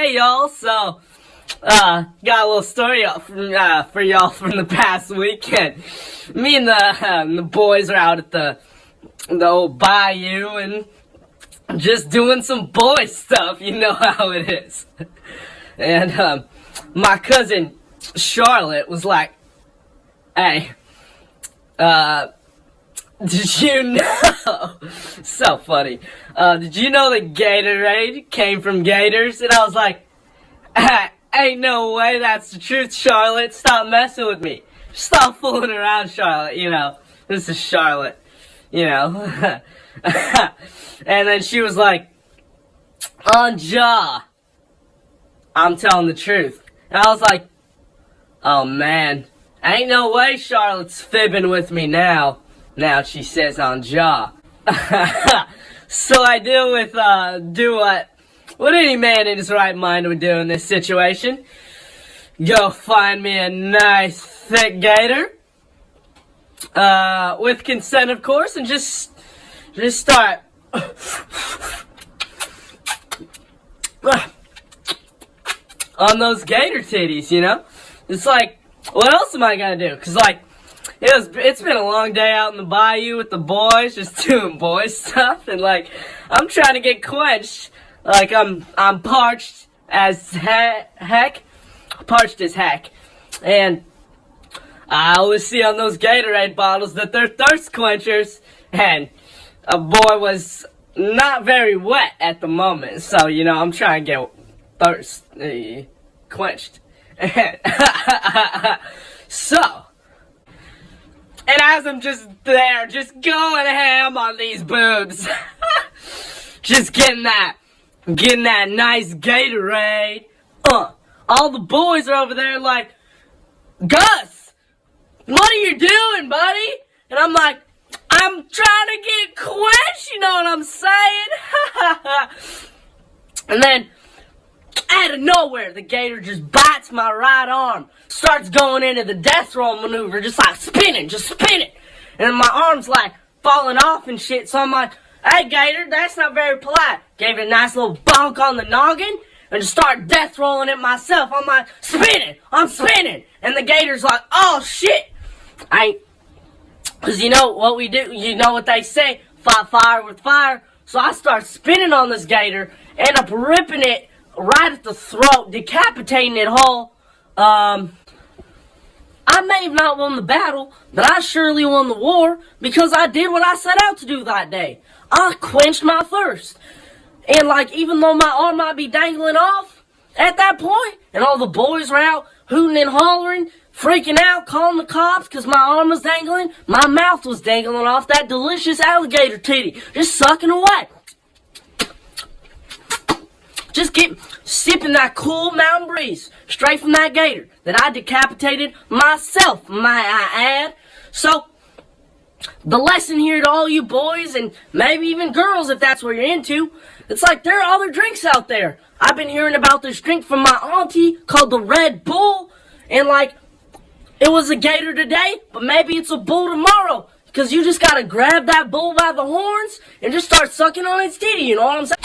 Hey y'all, so got a little story for y'all from the past weekend. Me and the boys are out at the old bayou and just doing some boy stuff. You know how it is. And my cousin Charlotte was like, "Hey, did you know?" So funny. Did you know that Gatorade came from gators? And I was like, ain't no way that's the truth, Charlotte. Stop messing with me. Stop fooling around, Charlotte. You know, this is Charlotte. You know. And then she was like, on jaw, I'm telling the truth. And I was like, oh man, ain't no way Charlotte's fibbing with me now. Now she says on jaw. So I do what any man in his right mind would do in this situation. Go find me a nice thick gator, with consent of course, and just start on those gator titties, you know? It's like, what else am I gonna do? 'Cause like, it's been a long day out in the bayou with the boys, just doing boy stuff, and like, I'm trying to get quenched. Like, I'm parched as heck. Parched as heck. And I always see on those Gatorade bottles that they're thirst quenchers, and a boy was not very wet at the moment, so, you know, I'm trying to get thirst quenched. So, and as I'm just there, just going ham on these boobs, just getting that nice Gatorade, all the boys are over there like, Gus, what are you doing, buddy? And I'm like, I'm trying to get quenched, you know what I'm saying? And then, out of nowhere, the gator just bites my right arm, starts going into the death roll maneuver, just like spinning. And my arm's like falling off and shit, so I'm like, hey gator, that's not very polite. Gave it a nice little bonk on the noggin, and just started death rolling it myself. I'm like, I'm spinning. And the gator's like, oh shit. Cause you know what we do, you know what they say, fight fire with fire. So I start spinning on this gator, end up ripping it right at the throat, decapitating it whole. I may have not won the battle, but I surely won the war, because I did what I set out to do that day. I quenched my thirst. And like, even though my arm might be dangling off at that point, and all the boys were out hooting and hollering, freaking out, calling the cops because my arm was dangling, my mouth was dangling off that delicious alligator titty, just sucking away. Just sipping that cool mountain breeze straight from that gator that I decapitated myself, might I add. So, the lesson here to all you boys, and maybe even girls if that's what you're into, it's like there are other drinks out there. I've been hearing about this drink from my auntie called the Red Bull, and like, it was a gator today, but maybe it's a bull tomorrow, because you just gotta grab that bull by the horns and just start sucking on its titty, you know what I'm saying?